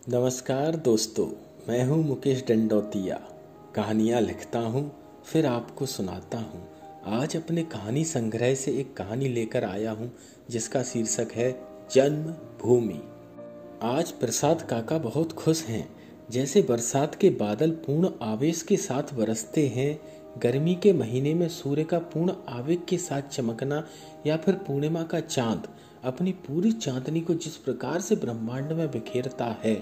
नमस्कार दोस्तों, मैं हूं मुकेश डंडौतिया। कहानियां लिखता हूं, फिर आपको सुनाता हूं। आज अपने कहानी संग्रह से एक कहानी लेकर आया हूं जिसका शीर्षक है जन्मभूमि। आज प्रसाद काका बहुत खुश हैं, जैसे बरसात के बादल पूर्ण आवेश के साथ बरसते हैं। गर्मी के महीने में सूर्य का पूर्ण आवेग के साथ चमकना, या फिर पूर्णिमा का चांद अपनी पूरी चांदनी को जिस प्रकार से ब्रह्मांड में बिखेरता है,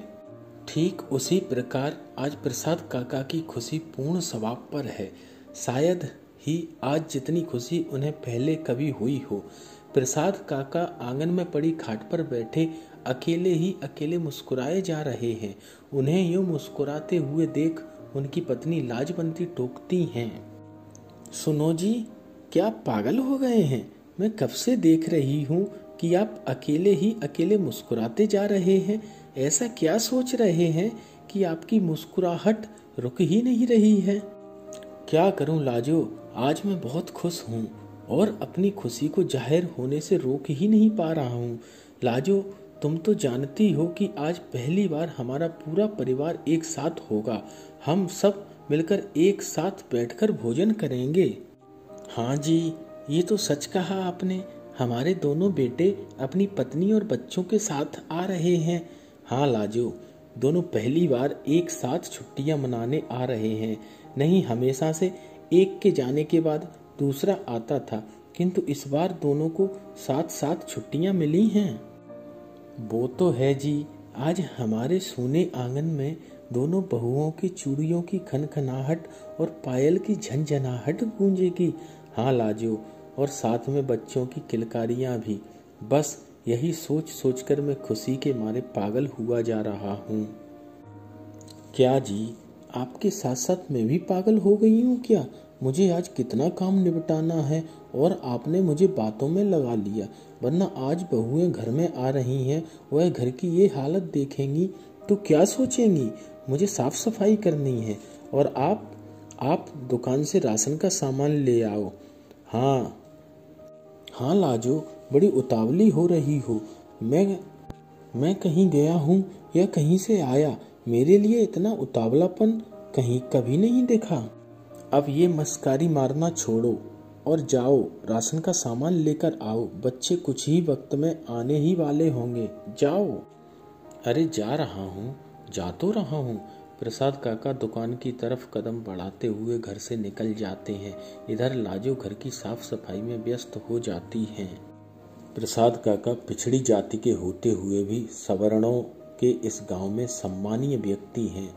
ठीक उसी प्रकार आज प्रसाद काका की खुशी पूर्ण समाप्त पर है। शायद ही आज जितनी खुशी उन्हें पहले कभी हुई हो। प्रसाद काका आंगन में पड़ी खाट पर बैठे अकेले ही अकेले मुस्कुराए जा रहे हैं। उन्हें यूं मुस्कुराते हुए देख उनकी पत्नी लाजवंती टोकती हैं, सुनो जी, क्या आप पागल हो गए हैं? मैं कब से देख रही हूँ कि आप अकेले ही अकेले मुस्कुराते जा रहे हैं। ऐसा क्या सोच रहे हैं कि आपकी मुस्कुराहट रुक ही नहीं रही है? क्या करूं लाजो, आज मैं बहुत खुश हूँ और अपनी खुशी को जाहिर होने से रोक ही नहीं पा रहा हूँ। लाजो, तुम तो जानती हो कि आज पहली बार हमारा पूरा परिवार एक साथ होगा। हम सब मिलकर एक साथ बैठकर भोजन करेंगे। हाँ जी, ये तो सच कहा आपने। हमारे दोनों बेटे अपनी पत्नी और बच्चों के साथ आ रहे हैं। हाँ लाजो, दोनों पहली बार एक साथ छुट्टियां मनाने आ रहे हैं। नहीं, हमेशा से एक के जाने के बाद दूसरा आता था, किंतु इस बार दोनों को साथ साथ छुट्टियां मिली हैं। वो तो है जी, आज हमारे सूने आंगन में दोनों बहुओं की चूड़ियों की खनखनाहट और पायल की झंझनाहट गूंजेगी। हाँ लाजो, और साथ में बच्चों की किलकारियां भी। बस यही सोच सोचकर मैं खुशी के मारे पागल हुआ जा रहा हूँ। क्या जी, आपके साथ साथ मैं भी पागल हो गई हूँ क्या? मुझे आज कितना काम निपटाना है और आपने मुझे बातों में लगा लिया। वरना आज बहुएं घर में आ रही हैं, वह घर की ये हालत देखेंगी तो क्या सोचेंगी? मुझे साफ सफाई करनी है और आप दुकान से राशन का सामान ले आओ। हाँ लाजो, बड़ी उतावली हो रही हो। मैं कहीं गया हूँ या कहीं से आया, मेरे लिए इतना उतावलापन कहीं कभी नहीं देखा। अब ये मस्कारी मारना छोड़ो और जाओ राशन का सामान लेकर आओ। बच्चे कुछ ही वक्त में आने ही वाले होंगे। जाओ। अरे जा रहा हूँ, जा तो रहा हूँ। प्रसाद काका दुकान की तरफ कदम बढ़ाते हुए घर से निकल जाते हैं। इधर लाजो घर की साफ सफाई में व्यस्त हो जाती हैं। प्रसाद काका पिछड़ी जाति के होते हुए भी सवर्णों के इस गांव में सम्मानीय व्यक्ति हैं।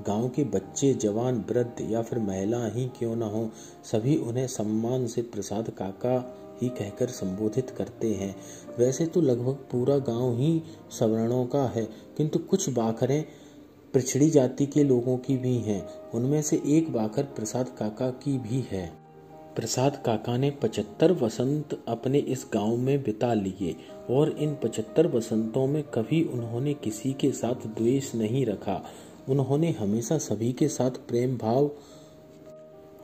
गांव के बच्चे, जवान, वृद्ध या फिर महिला ही क्यों न हो, सभी उन्हें सम्मान से प्रसाद काका ही कहकर संबोधित करते हैं। वैसे तो लगभग पूरा गांव ही सवर्णों का है, किंतु कुछ बाखरें पिछड़ी जाति के लोगों की भी हैं। उनमें से एक बाखर प्रसाद काका की भी है। प्रसाद काका ने 75 वसंत अपने इस गांव में बिता लिए और इन 75 वसंतों में कभी उन्होंने किसी के साथ द्वेष नहीं रखा। उन्होंने हमेशा सभी के साथ प्रेम भाव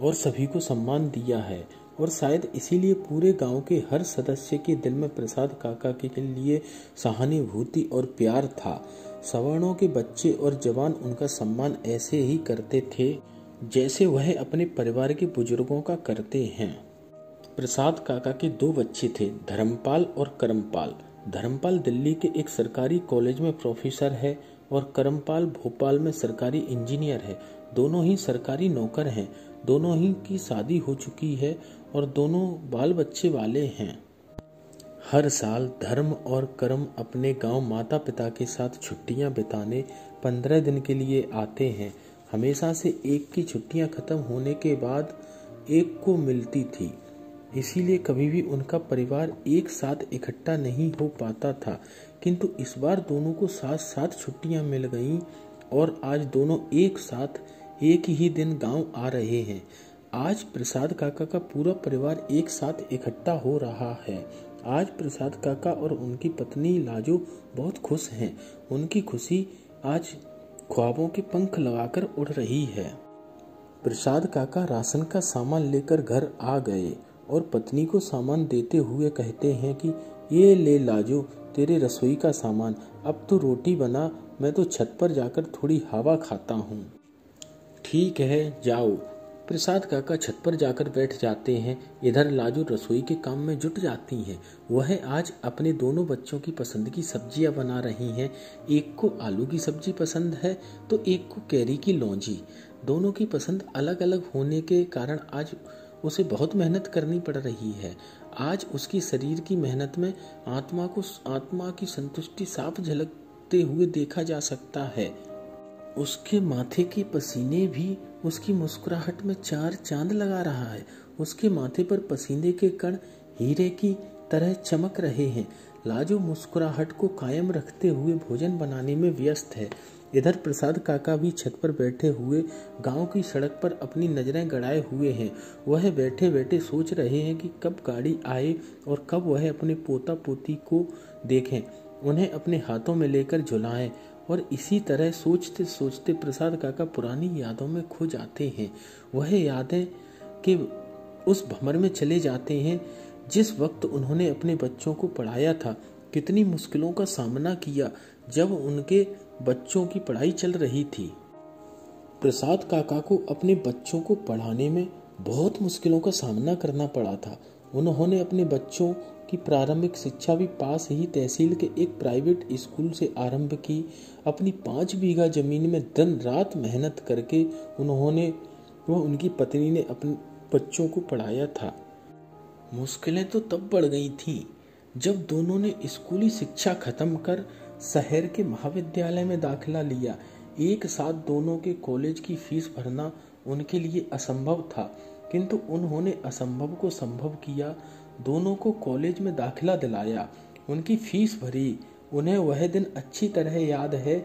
और सभी को सम्मान दिया है, और शायद इसीलिए पूरे गांव के हर सदस्य के दिल में प्रसाद काका के लिए सहानुभूति और प्यार था। सवर्णों के बच्चे और जवान उनका सम्मान ऐसे ही करते थे जैसे वह अपने परिवार के बुजुर्गों का करते हैं। प्रसाद काका के 2 बच्चे थे, धर्मपाल और करमपाल। धर्मपाल दिल्ली के एक सरकारी कॉलेज में प्रोफेसर है और करमपाल भोपाल में सरकारी इंजीनियर है। दोनों ही सरकारी नौकर हैं। दोनों ही की शादी हो चुकी है और दोनों बाल बच्चे वाले हैं। हर साल धर्म और कर्म अपने गांव माता पिता के साथ छुट्टियां बिताने 15 दिन के लिए आते हैं। हमेशा से एक की छुट्टियां खत्म होने के बाद एक को मिलती थी, इसीलिए कभी भी उनका परिवार एक साथ इकट्ठा नहीं हो पाता था। किंतु इस बार दोनों को साथ साथ छुट्टियां मिल गईं और आज दोनों एक साथ एक ही दिन गांव आ रहे हैं। आज प्रसाद काका का पूरा परिवार एक साथ इकट्ठा हो रहा है। आज प्रसाद काका और उनकी पत्नी लाजो बहुत खुश हैं। उनकी खुशी आज ख्वाबों के पंख लगाकर उड़ रही है। प्रसाद काका राशन का सामान लेकर घर आ गए और पत्नी को सामान देते हुए कहते हैं कि ये ले लाजो तेरे रसोई का सामान, अब तू रोटी बना मैं तो छत पर जाकर थोड़ी हवा खाता हूँ। ठीक है, जाओ। प्रसाद काका छत पर जाकर बैठ जाते हैं। इधर लाजू रसोई के काम में जुट जाती हैं। वह आज अपने दोनों बच्चों की पसंद की सब्जियां बना रही हैं। एक को आलू की सब्जी पसंद है तो एक को कैरी की लौंजी। दोनों की पसंद अलग अलग होने के कारण आज उसे बहुत मेहनत करनी पड़ रही है। आज उसकी शरीर की मेहनत में आत्मा की संतुष्टि साफ झलकते हुए देखा जा सकता है। उसके माथे के पसीने भी उसकी मुस्कुराहट में चार चांद लगा रहा है। उसके माथे पर पसीने के कण हीरे की तरह चमक रहे हैं। लाजू मुस्कुराहट को कायम रखते हुए भोजन बनाने में व्यस्त है। इधर प्रसाद काका भी छत पर बैठे हुए गांव की सड़क पर अपनी नजरें गड़ाए हुए हैं। वह बैठे बैठे सोच रहे हैं कि कब गाड़ी आए और कब वह अपने पोता पोती को देखें, उन्हें अपने हाथों में लेकर झुलाएं। और इसी तरह सोचते सोचते प्रसाद काका पुरानी यादों में खो जाते हैं। वह यादें के उस भंवर में चले जाते हैं जिस वक्त उन्होंने अपने बच्चों को पढ़ाया था। कितनी मुश्किलों का सामना किया जब उनके बच्चों की पढ़ाई चल रही थी। प्रसाद काका को अपने बच्चों को पढ़ाने में बहुत मुश्किलों का सामना करना पड़ा था। उन्होंने अपने बच्चों की प्रारंभिक शिक्षा भी पास ही तहसील के एक प्राइवेट स्कूल से आरंभ की। अपनी 5 बीघा जमीन में दिन रात मेहनत करके उनकी पत्नी ने अपने बच्चों को पढ़ाया था। मुश्किलें तो तब बढ़ गई थीं जब दोनों ने स्कूली शिक्षा खत्म कर शहर के महाविद्यालय में दाखिला लिया। एक साथ दोनों के कॉलेज की फीस भरना उनके लिए असंभव था, किंतु उन्होंने असंभव को संभव किया। दोनों को कॉलेज में दाखिला दिलाया, उनकी फीस भरी। उन्हें वह दिन अच्छी तरह याद है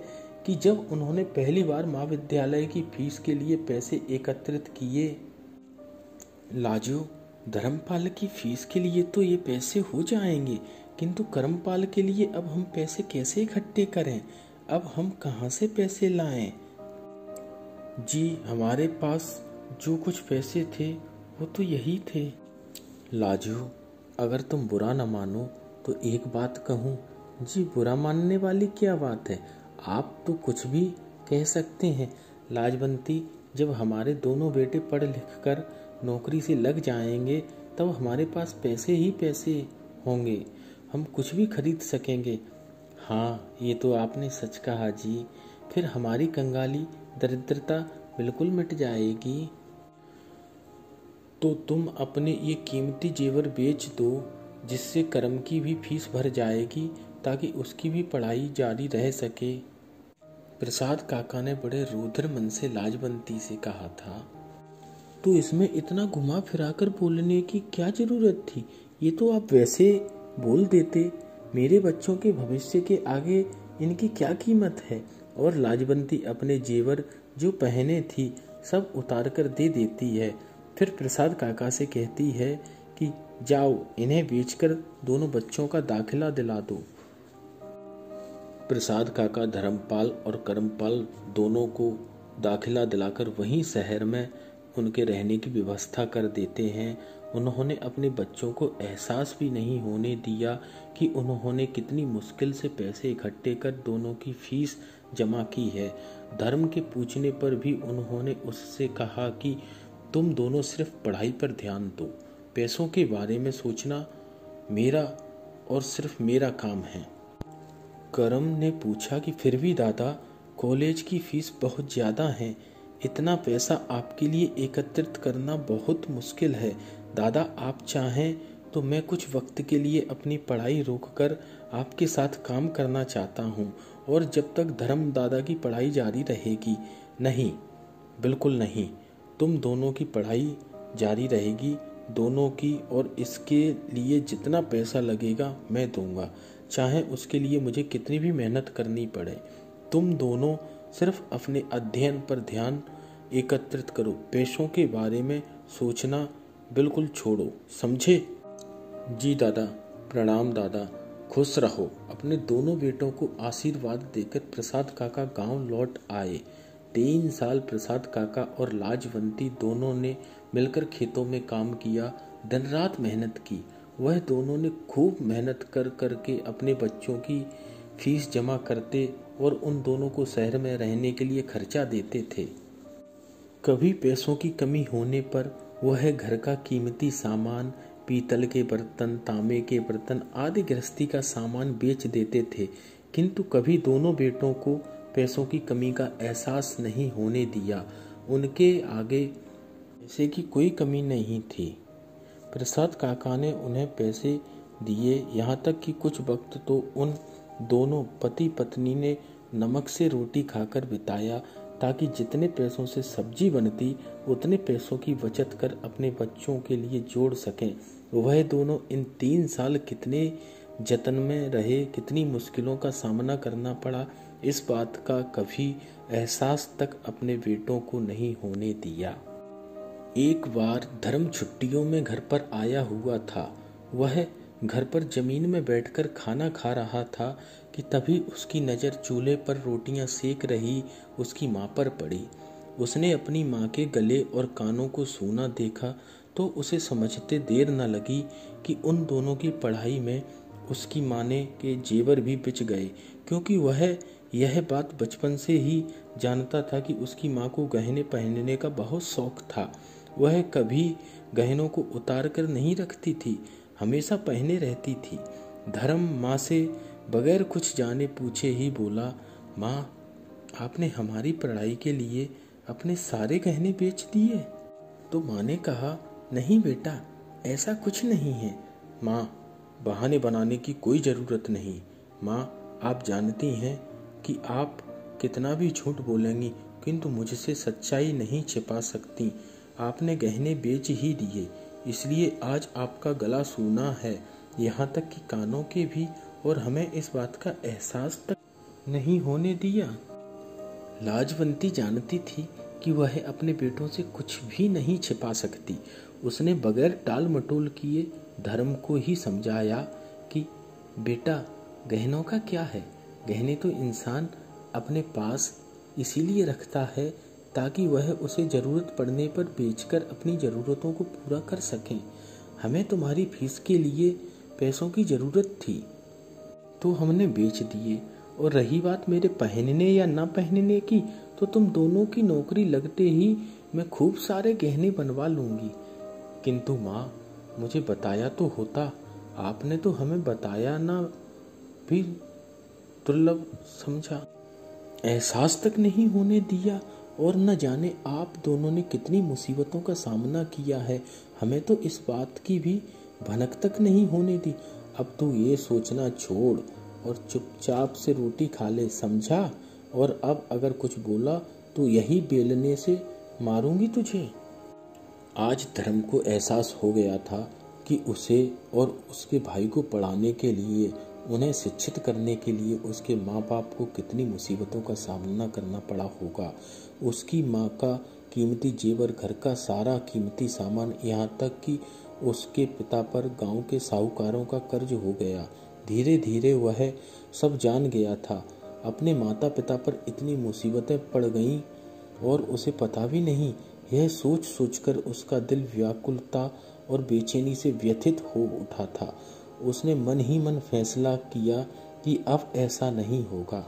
कि जब उन्होंने पहली बार महाविद्यालय की फीस के लिए पैसे एकत्रित किए। लाजू, धर्मपाल की फीस के लिए तो ये पैसे हो जाएंगे, किंतु कर्मपाल के लिए अब हम पैसे कैसे इकट्ठे करें? अब हम कहाँ से पैसे लाएं? जी, हमारे पास जो कुछ पैसे थे वो तो यही थे। लाजू, अगर तुम बुरा न मानो तो एक बात कहूँ। जी, बुरा मानने वाली क्या बात है? आप तो कुछ भी कह सकते हैं। लाजवंती, जब हमारे दोनों बेटे पढ़ लिख कर नौकरी से लग जाएंगे तब हमारे पास पैसे ही पैसे होंगे, हम कुछ भी खरीद सकेंगे। हाँ, ये तो आपने सच कहा जी। फिर हमारी कंगाली दरिद्रता बिल्कुल मिट जाएगी। तो तुम अपने ये कीमती जेवर बेच दो, जिससे करम की भी फीस भर जाएगी ताकि उसकी भी पढ़ाई जारी रह सके। प्रसाद काका ने बड़े रुद्र मन से लाजवंती से कहा था। तो इसमें इतना घुमा फिराकर बोलने की क्या जरूरत थी? ये तो आप वैसे बोल देते। मेरे बच्चों के भविष्य के आगे इनकी क्या कीमत है? और लाजवंती अपने जेवर जो पहने थी सब उतार कर दे देती है। फिर प्रसाद काका से कहती है कि जाओ, इन्हें बेचकर दोनों बच्चों का दाखिला दिला दो। प्रसाद काका धर्मपाल और कर्मपाल दोनों को दाखिला दिलाकर वहीं शहर में उनके रहने की व्यवस्था कर देते हैं। उन्होंने अपने बच्चों को एहसास भी नहीं होने दिया कि उन्होंने कितनी मुश्किल से पैसे इकट्ठे कर दोनों की फीस जमा की है। धर्म के पूछने पर भी उन्होंने उससे कहा कि तुम दोनों सिर्फ पढ़ाई पर ध्यान दो, पैसों के बारे में सोचना मेरा और सिर्फ मेरा काम है। करम ने पूछा कि फिर भी दादा, कॉलेज की फीस बहुत ज़्यादा है, इतना पैसा आपके लिए एकत्रित करना बहुत मुश्किल है। दादा, आप चाहें तो मैं कुछ वक्त के लिए अपनी पढ़ाई रोककर आपके साथ काम करना चाहता हूँ, और जब तक धर्म दादा की पढ़ाई जारी रहेगी। नहीं, बिल्कुल नहीं, तुम दोनों की पढ़ाई जारी रहेगी, दोनों की, और इसके लिए जितना पैसा लगेगा मैं दूंगा, चाहे उसके लिए मुझे कितनी भी मेहनत करनी पड़े। तुम दोनों सिर्फ अपने अध्ययन पर ध्यान एकत्रित करो, पैसों के बारे में सोचना बिल्कुल छोड़ो, समझे? जी दादा, प्रणाम दादा, खुश रहो। अपने दोनों बेटों को आशीर्वाद देकर प्रसाद काका गांव लौट आए। 3 साल प्रसाद काका और लाजवंती दोनों ने मिलकर खेतों में काम किया, दिन रात मेहनत की। वह दोनों ने खूब मेहनत कर करके अपने बच्चों की फीस जमा करते और उन दोनों को शहर में रहने के लिए खर्चा देते थे। कभी पैसों की कमी होने पर वह घर का कीमती सामान, पीतल के बर्तन, तांबे के बर्तन आदि गृहस्थी का सामान बेच देते थे, किंतु कभी दोनों बेटों को पैसों की कमी का एहसास नहीं होने दिया। उनके आगे पैसे की कोई कमी नहीं थी। प्रसाद काका ने उन्हें पैसे दिए, यहाँ तक कि कुछ वक्त तो उन दोनों पति पत्नी ने नमक से रोटी खाकर बिताया, ताकि जितने पैसों से सब्जी बनती उतने पैसों की बचत कर अपने बच्चों के लिए जोड़ सकें। वह दोनों इन 3 साल कितने जतन में रहे, कितनी मुश्किलों का सामना करना पड़ा, इस बात का कभी एहसास तक अपने बेटों को नहीं होने दिया। एक बार धर्म छुट्टियों में घर पर आया हुआ था। वह घर पर जमीन में बैठकर खाना खा रहा था कि तभी उसकी नज़र चूल्हे पर रोटियां सेक रही उसकी माँ पर पड़ी। उसने अपनी माँ के गले और कानों को सूना देखा तो उसे समझते देर न लगी कि उन दोनों की पढ़ाई में उसकी माँ ने के जेवर भी बिछ गए, क्योंकि वह यह बात बचपन से ही जानता था कि उसकी माँ को गहने पहनने का बहुत शौक था। वह कभी गहनों को उतार कर नहीं रखती थी, हमेशा पहने रहती थी। धर्म माँ से बगैर कुछ जाने पूछे ही बोला, माँ, आपने हमारी पढ़ाई के लिए अपने सारे गहने बेच दिए? तो माँ ने कहा, नहीं बेटा, ऐसा कुछ नहीं है। माँ, बहाने बनाने की कोई ज़रूरत नहीं। माँ, आप जानती हैं कि आप कितना भी झूठ बोलेंगी किंतु मुझसे सच्चाई नहीं छिपा सकती। आपने गहने बेच ही दिए, इसलिए आज आपका गला सूना है, यहाँ तक कि कानों के भी, और हमें इस बात का एहसास तक नहीं होने दिया। लाजवंती जानती थी कि वह अपने बेटों से कुछ भी नहीं छिपा सकती। उसने बगैर टाल मटोल किए धर्म को ही समझाया कि बेटा, गहनों का क्या है? गहने तो इंसान अपने पास इसीलिए रखता है ताकि वह उसे ज़रूरत पड़ने पर बेचकर अपनी ज़रूरतों को पूरा कर सकें। हमें तुम्हारी फीस के लिए पैसों की ज़रूरत थी तो हमने बेच दिए, और रही बात मेरे पहनने या ना पहनने की, तो तुम दोनों की नौकरी लगते ही मैं खूब सारे गहने बनवा लूँगी। किंतु माँ, मुझे बताया तो होता, आपने तो हमें बताया ना भी दुर्लभ समझा, एहसास तक नहीं होने दिया, और न जाने आप दोनों ने कितनी मुसीबतों का सामना किया है, हमें तो इस बात की भी भनक तक नहीं होने दी। अब तू ये सोचना छोड़ और चुपचाप से रोटी खा ले, समझा? और अब अगर कुछ बोला तो यही बेलने से मारूंगी तुझे। आज धर्म को एहसास हो गया था कि उसे और उसके भाई को पढ़ाने के लिए, उन्हें शिक्षित करने के लिए उसके माँ बाप को कितनी मुसीबतों का सामना करना पड़ा होगा। उसकी माँ का कीमती जेवर, घर का सारा कीमती सामान, यहाँ तक कि उसके पिता पर गांव के साहूकारों का कर्ज हो गया। धीरे धीरे वह सब जान गया था। अपने माता पिता पर इतनी मुसीबतें पड़ गईं और उसे पता भी नहीं। यह सोच सोचकर उसका दिल व्याकुलता और बेचैनी से व्यथित हो उठा था। उसने मन ही मन फैसला किया कि अब ऐसा नहीं होगा।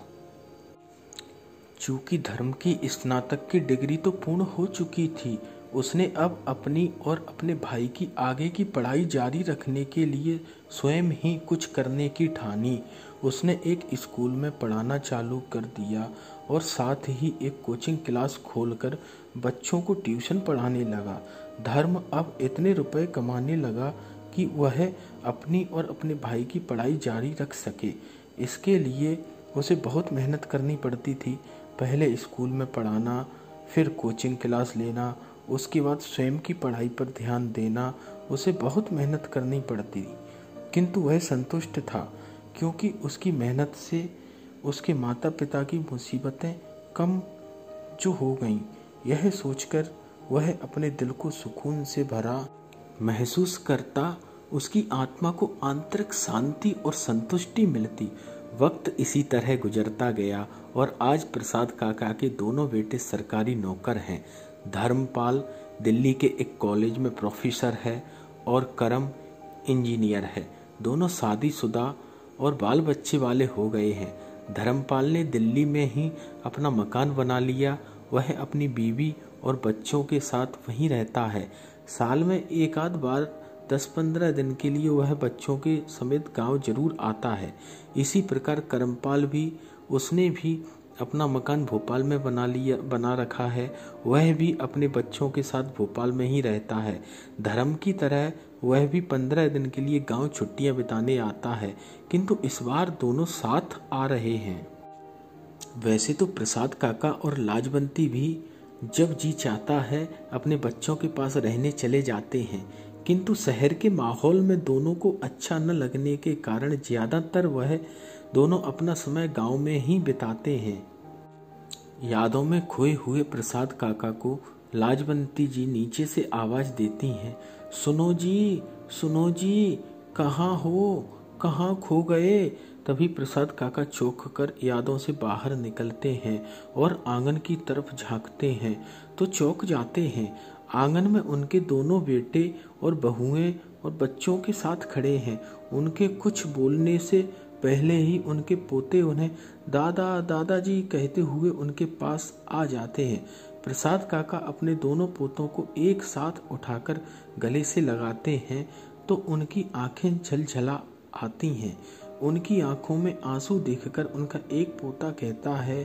चूंकि धर्म की स्नातक की डिग्री तो पूर्ण हो चुकी थी, उसने अब अपनी और अपने भाई की आगे की पढ़ाई जारी रखने के लिए स्वयं ही कुछ करने की ठानी। उसने एक स्कूल में पढ़ाना चालू कर दिया और साथ ही एक कोचिंग क्लास खोलकर बच्चों को ट्यूशन पढ़ाने लगा। धर्म अब इतने रुपए कमाने लगा कि वह अपनी और अपने भाई की पढ़ाई जारी रख सके। इसके लिए उसे बहुत मेहनत करनी पड़ती थी। पहले स्कूल में पढ़ाना, फिर कोचिंग क्लास लेना, उसके बाद स्वयं की पढ़ाई पर ध्यान देना, उसे बहुत मेहनत करनी पड़ती थी। किंतु वह संतुष्ट था, क्योंकि उसकी मेहनत से उसके माता पिता की मुसीबतें कम जो हो गईं, यह सोचकर वह अपने दिल को सुकून से भरा महसूस करता। उसकी आत्मा को आंतरिक शांति और संतुष्टि मिलती। वक्त इसी तरह गुजरता गया और आज प्रसाद काका के दोनों बेटे सरकारी नौकर हैं। धर्मपाल दिल्ली के एक कॉलेज में प्रोफेसर है और करम इंजीनियर है। दोनों शादीशुदा और बाल बच्चे वाले हो गए हैं। धर्मपाल ने दिल्ली में ही अपना मकान बना लिया। वह अपनी बीवी और बच्चों के साथ वहीं रहता है। साल में एक आध बार 10-15 दिन के लिए वह बच्चों के समेत गांव जरूर आता है। इसी प्रकार करमपाल भी, उसने भी अपना मकान भोपाल में बना रखा है। वह भी अपने बच्चों के साथ भोपाल में ही रहता है। धर्म की तरह वह भी 15 दिन के लिए गांव छुट्टियां बिताने आता है, किंतु इस बार दोनों साथ आ रहे हैं। वैसे तो प्रसाद काका और लाजवंती भी जब जी चाहता है अपने बच्चों के पास रहने चले जाते हैं, किंतु शहर के माहौल में दोनों को अच्छा न लगने के कारण ज्यादातर वह दोनों अपना समय गांव में ही बिताते हैं। यादों में खोए हुए प्रसाद काका को लाजवंती जी नीचे से आवाज देती हैं, सुनो जी, कहाँ हो, कहाँ खो गए। तभी प्रसाद काका चौंक कर यादों से बाहर निकलते हैं और आंगन की तरफ झांकते हैं तो चौंक जाते हैं। आंगन में उनके दोनों बेटे और बहुएं और बच्चों के साथ खड़े हैं। उनके कुछ बोलने से पहले ही उनके पोते उन्हें दादाजी कहते हुए उनके पास आ जाते हैं। प्रसाद काका अपने दोनों पोतों को एक साथ उठाकर गले से लगाते हैं तो उनकी आंखें झलझला आती हैं। उनकी आंखों में आंसू देखकर उनका एक पोता कहता है,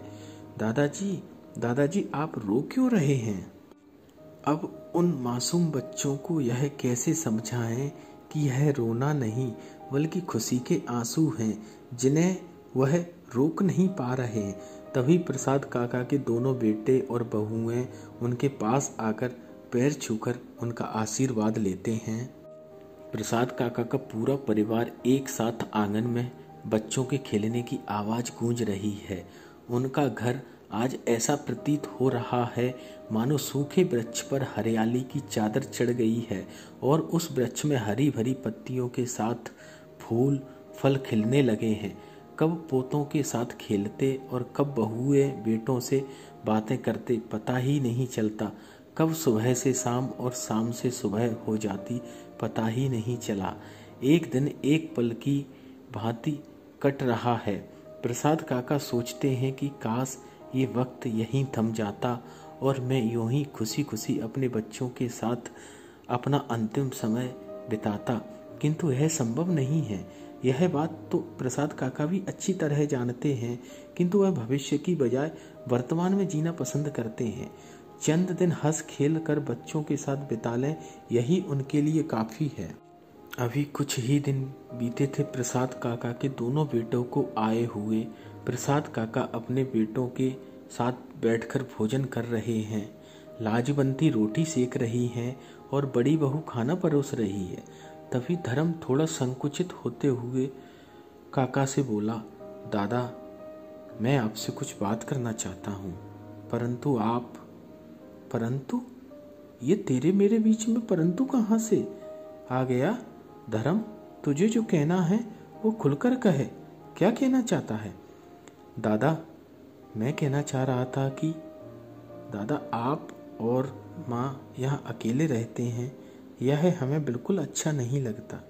दादाजी आप रो क्यों रहे हैं। अब उन मासूम बच्चों को यह कैसे समझाएं कि यह रोना नहीं बल्कि खुशी के आंसू हैं जिन्हें वह रोक नहीं पा रहे। तभी प्रसाद काका के दोनों बेटे और बहुएं उनके पास आकर पैर छूकर उनका आशीर्वाद लेते हैं। प्रसाद काका का पूरा परिवार एक साथ आंगन में बच्चों के खेलने की आवाज गूंज रही है। उनका घर आज ऐसा प्रतीत हो रहा है मानो सूखे वृक्ष पर हरियाली की चादर चढ़ गई है और उस वृक्ष में हरी भरी पत्तियों के साथ फूल फल खिलने लगे हैं। कब पोतों के साथ खेलते और कब बहुए बेटों से बातें करते पता ही नहीं चलता। कब सुबह से शाम और शाम से सुबह हो जाती पता ही नहीं चला। एक दिन एक पल की भांति कट रहा है। प्रसाद काका सोचते हैं कि काश ये वक्त यहीं थम जाता और मैं यूं ही खुशी खुशी अपने बच्चों के साथ अपना अंतिम समय बिताता, किंतु यह संभव नहीं है। यह बात तो प्रसाद काका भी अच्छी तरह जानते हैं, किंतु वह भविष्य की बजाय वर्तमान में जीना पसंद करते हैं। चंद दिन हंस खेल कर बच्चों के साथ बिता लें, यही उनके लिए काफी है। अभी कुछ ही दिन बीते थे प्रसाद काका के दोनों बेटों को आए हुए। प्रसाद काका अपने बेटों के साथ बैठकर भोजन कर रहे हैं। लाजवंती रोटी सेक रही है और बड़ी बहू खाना परोस रही है। तभी धर्म थोड़ा संकुचित होते हुए काका से बोला, दादा मैं आपसे कुछ बात करना चाहता हूँ, परंतु ये तेरे मेरे बीच में परंतु कहाँ से आ गया। धर्म तुझे जो कहना है वो खुलकर कहे, क्या कहना चाहता है। दादा मैं कहना चाह रहा था कि दादा आप और माँ यहाँ अकेले रहते हैं, यह हमें बिल्कुल अच्छा नहीं लगता।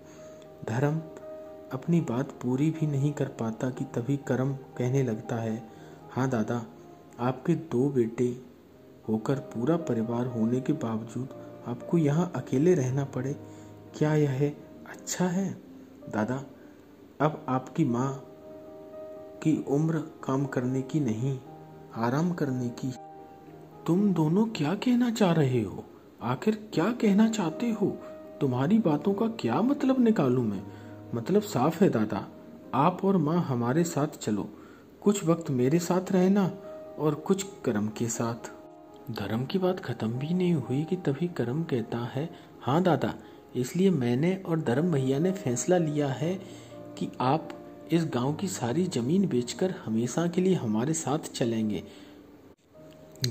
धर्म अपनी बात पूरी भी नहीं कर पाता कि तभी करम कहने लगता है, हाँ दादा आपके 2 बेटे होकर पूरा परिवार होने के बावजूद आपको यहाँ अकेले रहना पड़े, क्या यह अच्छा है। दादा अब आपकी माँ की उम्र काम करने की नहीं, आराम करने की। तुम दोनों क्या कहना चाह रहे हो, आखिर क्या कहना चाहते हो। तुम्हारी बातों का क्या मतलब निकालूं मैं। मतलब साफ है दादा, आप और माँ हमारे साथ चलो, कुछ वक्त मेरे साथ रहना और कुछ करम के साथ। धर्म की बात खत्म भी नहीं हुई कि तभी करम कहता है, हाँ दादा इसलिए मैंने और धर्म भैया ने फैसला लिया है कि आप इस गांव की सारी जमीन बेचकर हमेशा के लिए हमारे साथ चलेंगे।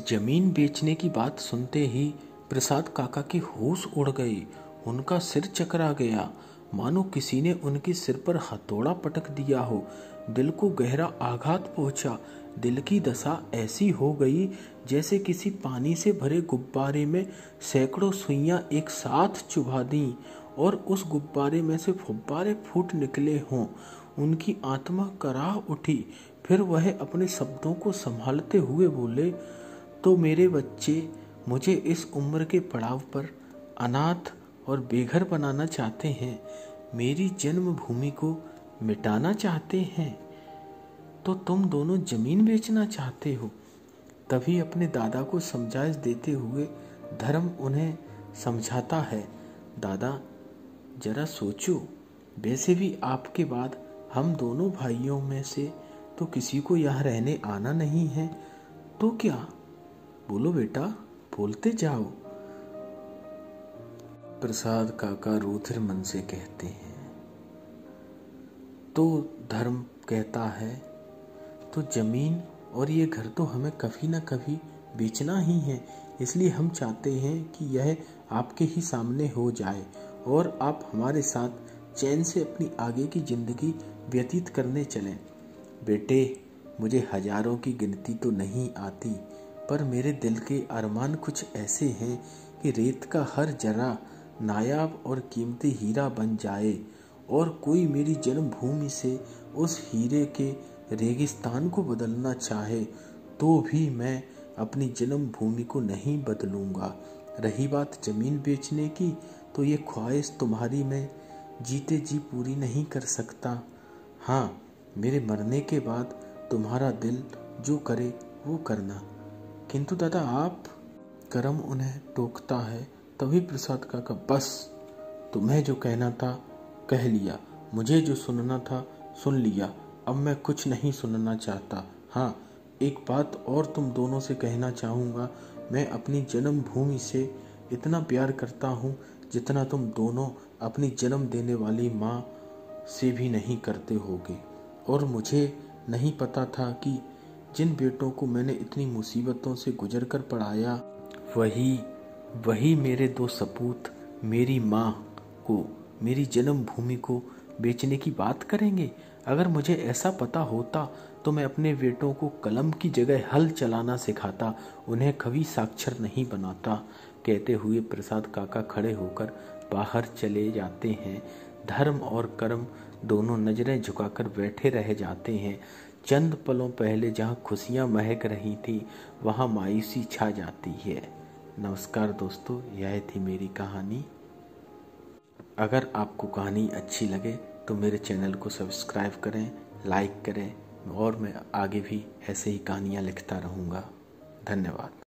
जमीन बेचने की बात सुनते ही प्रसाद काका के होश उड़ गए। उनका सिर चकरा गया, मानो किसी ने उनके सिर पर हथौड़ा पटक दिया हो। दिल को गहरा आघात पहुंचा। दिल की दशा ऐसी हो गई जैसे किसी पानी से भरे गुब्बारे में सैकड़ों सुइयां एक साथ चुभा दी और उस गुब्बारे में से फुब्बारे फूट निकले हों। उनकी आत्मा कराह उठी। फिर वह अपने शब्दों को संभालते हुए बोले, तो मेरे बच्चे मुझे इस उम्र के पड़ाव पर अनाथ और बेघर बनाना चाहते हैं, मेरी जन्मभूमि को मिटाना चाहते हैं, तो तुम दोनों जमीन बेचना चाहते हो। तभी अपने दादा को समझाइश देते हुए धर्म उन्हें समझाता है, दादा जरा सोचो, वैसे भी आपके बाद हम दोनों भाइयों में से तो किसी को यहाँ रहने आना नहीं है, तो क्या? बोलो बेटा, बोलते जाओ। प्रसाद काका रुधिर मन से कहते हैं। तो धर्म कहता है, तो जमीन और ये घर तो हमें कभी ना कभी बेचना ही है, इसलिए हम चाहते हैं कि यह आपके ही सामने हो जाए और आप हमारे साथ चैन से अपनी आगे की जिंदगी व्यतीत करने चलें। बेटे, मुझे हजारों की गिनती तो नहीं आती, पर मेरे दिल के अरमान कुछ ऐसे हैं कि रेत का हर जरा नायाब और कीमती हीरा बन जाए, और कोई मेरी जन्मभूमि से उस हीरे के रेगिस्तान को बदलना चाहे तो भी मैं अपनी जन्मभूमि को नहीं बदलूंगा। रही बात जमीन बेचने की, तो ये ख्वाहिश तुम्हारी मैं जीते जी पूरी नहीं कर सकता। हाँ, मेरे मरने के बाद तुम्हारा दिल जो करे वो करना। किंतु दादा आप, करम उन्हें टोकता है। तभी प्रसाद काका, बस तुम्हें जो कहना था कह लिया, मुझे जो सुनना था सुन लिया, अब मैं कुछ नहीं सुनना चाहता। हाँ, एक बात और तुम दोनों से कहना चाहूँगा, मैं अपनी जन्मभूमि से इतना प्यार करता हूँ जितना तुम दोनों अपनी जन्म देने वाली माँ से भी नहीं करते होगे। और मुझे नहीं पता था कि जिन बेटों को मैंने इतनी मुसीबतों से गुजर कर पढ़ाया, वही मेरे दो सपूत मेरी माँ को, मेरी जन्मभूमि को बेचने की बात करेंगे। अगर मुझे ऐसा पता होता तो मैं अपने बेटों को कलम की जगह हल चलाना सिखाता, उन्हें कभी साक्षर नहीं बनाता। कहते हुए प्रसाद काका खड़े होकर बाहर चले जाते हैं। धर्म और कर्म दोनों नजरें झुकाकर बैठे रह जाते हैं। चंद पलों पहले जहाँ खुशियाँ महक रही थी, वहाँ मायूसी छा जाती है। नमस्कार दोस्तों, यह थी मेरी कहानी। अगर आपको कहानी अच्छी लगे तो मेरे चैनल को सब्सक्राइब करें, लाइक करें, और मैं आगे भी ऐसे ही कहानियाँ लिखता रहूँगा। धन्यवाद।